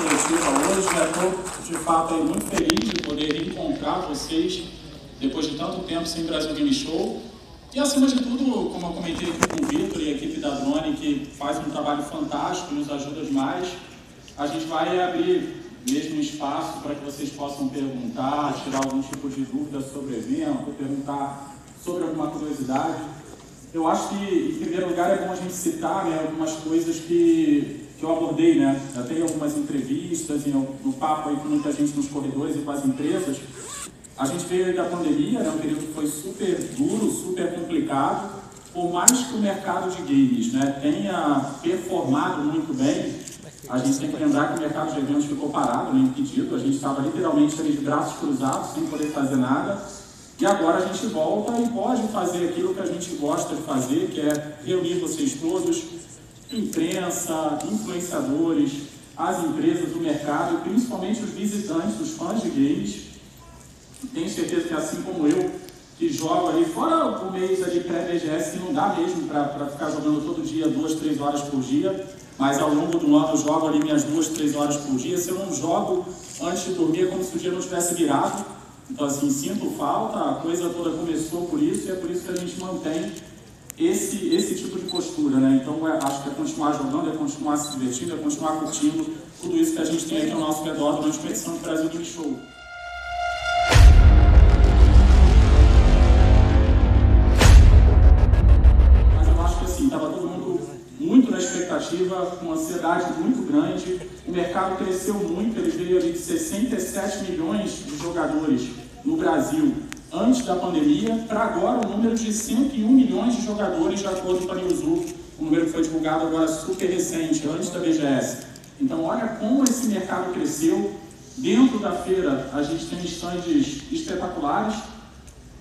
coletiva hoje. Estou, de fato, aí, muito feliz de poder reencontrar vocês depois de tanto tempo sem Brasil Game Show. E, acima de tudo, como eu comentei aqui com o Vitor e a equipe da Drone, que faz um trabalho fantástico e nos ajuda demais, a gente vai abrir mesmo espaço para que vocês possam perguntar, tirar algum tipo de dúvida sobre o evento, perguntar sobre alguma curiosidade. Eu acho que, em primeiro lugar, é bom a gente citar, né, algumas coisas que eu abordei, né? Já tenho algumas entrevistas e no papo aí com muita gente nos corredores e com as empresas. A gente veio aí da pandemia, né, um período que foi super duro, super complicado. Por mais que o mercado de games, né, tenha performado muito bem, a gente tem que lembrar que o mercado de eventos ficou parado, né, impedido. A gente estava literalmente ali de braços cruzados, sem poder fazer nada. E agora a gente volta e pode fazer aquilo que a gente gosta de fazer, que é reunir vocês todos, imprensa, influenciadores, as empresas do mercado e principalmente os visitantes, os fãs de games. Tenho certeza que, assim como eu, que jogo ali, fora o mês ali pré-BGS, que não dá mesmo para ficar jogando todo dia 2, 3 horas por dia, mas ao longo do ano eu jogo ali minhas 2, 3 horas por dia. Se eu não jogo antes de dormir, é como se o dia não tivesse virado. Então, assim, sinto falta, a coisa toda começou por isso e é por isso que a gente mantém esse tipo de postura, né? Então, acho que é continuar jogando, é continuar se divertindo, é continuar curtindo tudo isso que a gente tem aqui ao nosso redor durante a edição do Brasil Game Show. Mas eu acho que, assim, estava todo mundo muito na expectativa, com uma ansiedade muito grande. O mercado cresceu muito, ele veio ali de 67 milhões de jogadores no Brasil antes da pandemia, para agora o número de 101 milhões de jogadores, de acordo com a Newzoo, o número que foi divulgado agora super recente, antes da BGS. Então, olha como esse mercado cresceu. Dentro da feira, a gente tem estandes espetaculares.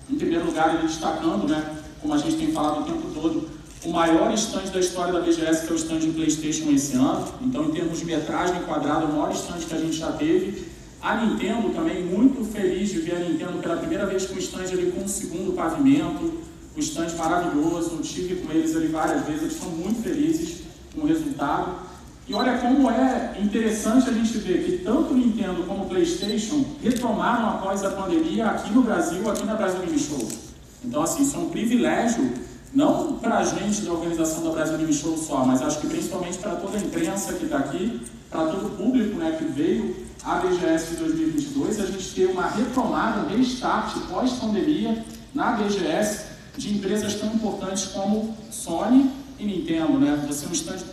Em primeiro lugar, ele destacando, né, como a gente tem falado o tempo todo, o maior stand da história da BGS, que é o stand de PlayStation esse ano. Então, em termos de metragem quadrada, o maior stand que a gente já teve. A Nintendo também, muito feliz de ver a Nintendo pela primeira vez com o stand ali com o segundo pavimento, um stand maravilhoso, eu estive com eles ali várias vezes, eles estão muito felizes com o resultado. E olha como é interessante a gente ver que tanto Nintendo como PlayStation retomaram após a pandemia aqui no Brasil, aqui na Brasil Game Show. Então, assim, isso é um privilégio, não para a gente da organização da Brasil Game Show só, mas acho que principalmente para toda a imprensa que está aqui, para todo o público, né, que veio a BGS de 2022, a gente ter uma retomada, um restart pós-pandemia na BGS de empresas tão importantes como Sony e Nintendo, né? Você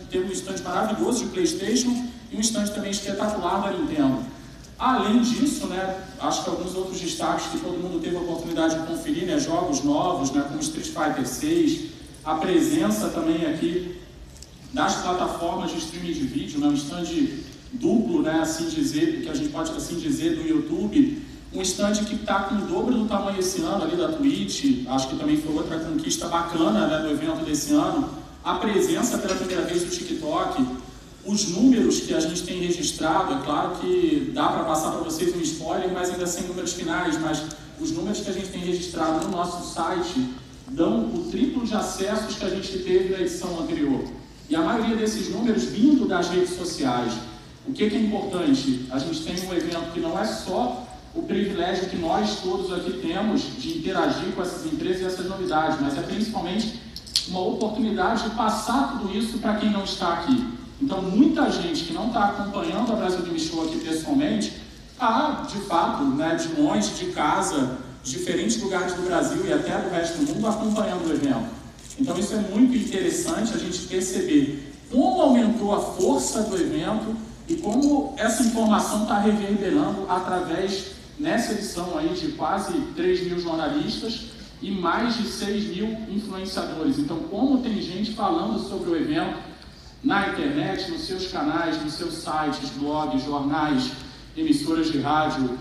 teve um stand maravilhoso de PlayStation e um stand também espetacular da Nintendo. Além disso, né, acho que alguns outros destaques que todo mundo teve a oportunidade de conferir, né, jogos novos, né, como Street Fighter 6, a presença também aqui das plataformas de streaming de vídeo, né, um stand duplo, né, assim dizer, que a gente pode assim dizer, do YouTube, um stand que está com o dobro do tamanho esse ano ali da Twitch, acho que também foi outra conquista bacana, né, do evento desse ano, a presença pela primeira vez do TikTok, os números que a gente tem registrado, é claro que dá para passar para vocês um spoiler, mas ainda sem números finais, mas os números que a gente tem registrado no nosso site dão o triplo de acessos que a gente teve na edição anterior. E a maioria desses números vindo das redes sociais. O que é importante? A gente tem um evento que não é só o privilégio que nós todos aqui temos de interagir com essas empresas e essas novidades, mas é principalmente uma oportunidade de passar tudo isso para quem não está aqui. Então, muita gente que não está acompanhando a Brasil Game Show aqui pessoalmente, está, de fato, né, de longe, de casa, de diferentes lugares do Brasil e até do resto do mundo, acompanhando o evento. Então, isso é muito interessante a gente perceber como aumentou a força do evento e como essa informação está reverberando através, nessa edição aí, de quase 3 mil jornalistas e mais de 6 mil influenciadores. Então, como tem gente falando sobre o evento na internet, nos seus canais, nos seus sites, blogs, jornais, emissoras de rádio,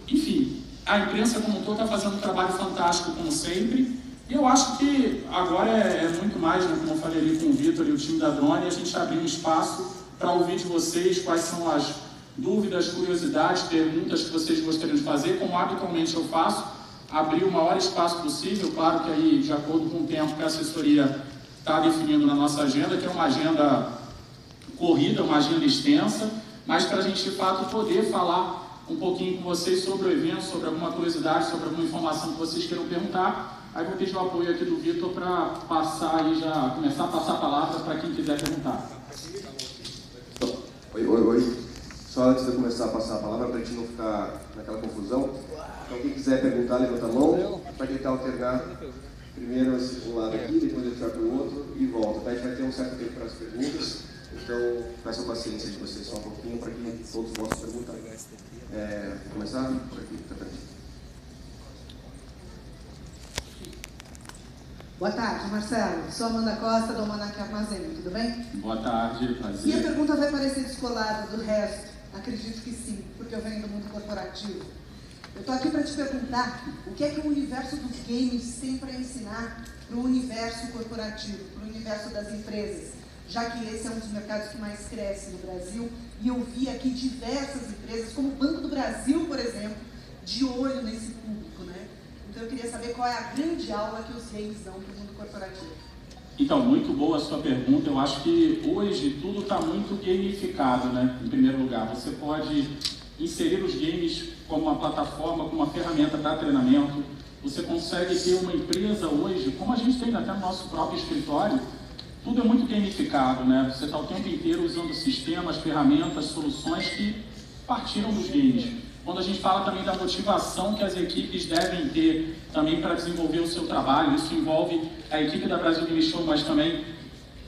enfim, a imprensa como um todo está fazendo um trabalho fantástico, como sempre. E eu acho que agora é muito mais, né, como eu falei ali com o Vitor e o time da Drone, a gente abrir um espaço para ouvir de vocês quais são as dúvidas, curiosidades, perguntas que vocês gostariam de fazer, como habitualmente eu faço, abrir o maior espaço possível, claro que aí, de acordo com o tempo que a assessoria está definindo na nossa agenda, que é uma agenda corrida, uma agenda extensa, mas para a gente, de fato, poder falar um pouquinho com vocês sobre o evento, sobre alguma curiosidade, sobre alguma informação que vocês queiram perguntar. Aí vou pedir o apoio aqui do Vitor para passar e já começar a passar a palavra para quem quiser perguntar. Oi. Só antes de eu começar a passar a palavra, para a gente não ficar naquela confusão, então quem quiser perguntar, levanta a mão, para tentar alternar primeiro esse lado aqui, depois entrar para o outro e volta. A gente vai ter um certo tempo para as perguntas, então peço a paciência de vocês só um pouquinho para que todos possam perguntar. Vou começar por aqui, tá perto. Boa tarde, Marcelo. Sou Amanda Costa, do Almanac Armazém, tudo bem? Boa tarde, prazer. Minha pergunta vai parecer descolada do resto. Acredito que sim, porque eu venho do mundo corporativo. Eu estou aqui para te perguntar o que é que o universo dos games tem para ensinar para o universo corporativo, para o universo das empresas, já que esse é um dos mercados que mais cresce no Brasil, e eu vi aqui diversas empresas, como o Banco do Brasil, por exemplo, de olho nesse público, né? Então eu queria saber qual é a grande aula que os games dão para o mundo corporativo. Então, muito boa a sua pergunta. Eu acho que hoje tudo está muito gamificado, né? Em primeiro lugar, você pode inserir os games como uma plataforma, como uma ferramenta para treinamento. Você consegue ter uma empresa hoje, como a gente tem até no nosso próprio escritório, tudo é muito gamificado, né? Você está o tempo inteiro usando sistemas, ferramentas, soluções que partiram dos games. Quando a gente fala também da motivação que as equipes devem ter também para desenvolver o seu trabalho, isso envolve a equipe da Brasil Game Show, mas também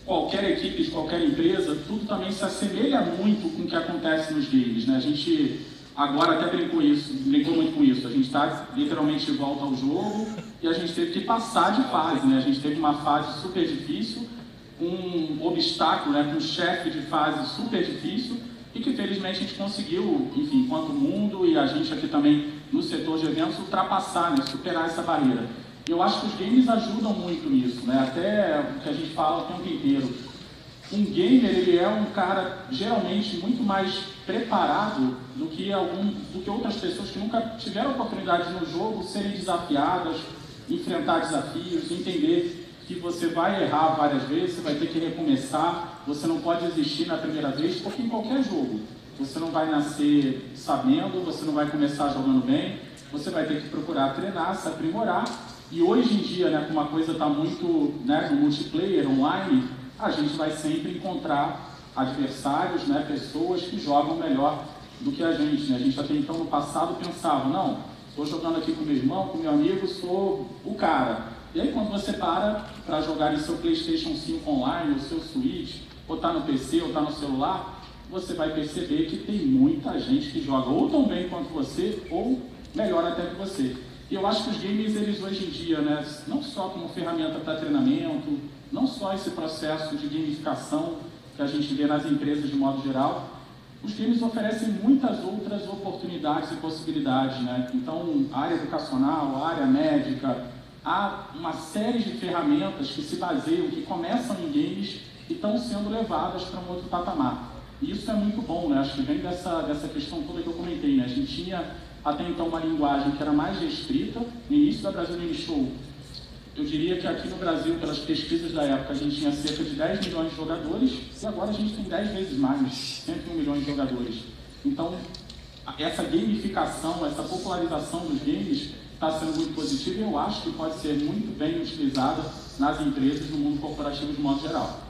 qualquer equipe de qualquer empresa, tudo também se assemelha muito com o que acontece nos games, né? A gente agora até brincou muito com isso, a gente está literalmente de volta ao jogo e a gente teve que passar de fase, né? A gente teve uma fase super difícil, um obstáculo, né? Com um chefe de fase super difícil, e que felizmente a gente conseguiu, enfim, enquanto mundo e a gente aqui também no setor de eventos, ultrapassar, né, superar essa barreira. E eu acho que os games ajudam muito nisso, né, até o que a gente fala o tempo inteiro. Um gamer, ele é um cara geralmente muito mais preparado do que outras pessoas que nunca tiveram oportunidade no jogo serem desafiadas, enfrentar desafios, entender que você vai errar várias vezes, você vai ter que recomeçar, você não pode desistir na primeira vez, porque em qualquer jogo você não vai nascer sabendo, você não vai começar jogando bem, você vai ter que procurar treinar, se aprimorar, e hoje em dia, né, como a coisa está muito, né, no multiplayer, online, a gente vai sempre encontrar adversários, né, pessoas que jogam melhor do que a gente, né? A gente até então no passado pensava, não, estou jogando aqui com meu irmão, com meu amigo, sou o cara. E aí quando você para jogar em seu PlayStation 5 online, ou seu Switch, ou está no PC, ou está no celular, você vai perceber que tem muita gente que joga ou tão bem quanto você, ou melhor até que você. E eu acho que os games, eles hoje em dia, né, não só como ferramenta para treinamento, não só esse processo de gamificação que a gente vê nas empresas de modo geral, os games oferecem muitas outras oportunidades e possibilidades, né? Então, área educacional, área médica, há uma série de ferramentas que se baseiam, que começam em games e estão sendo levadas para um outro patamar. E isso é muito bom, né? Acho que vem dessa questão toda que eu comentei, né? A gente tinha até então uma linguagem que era mais restrita. No início da Brasil Game Show, eu diria que aqui no Brasil, pelas pesquisas da época, a gente tinha cerca de 10 milhões de jogadores e agora a gente tem 10 vezes mais, 101 milhões de jogadores. Então, essa gamificação, essa popularização dos games está sendo muito positiva e eu acho que pode ser muito bem utilizada nas empresas no mundo corporativo de modo geral.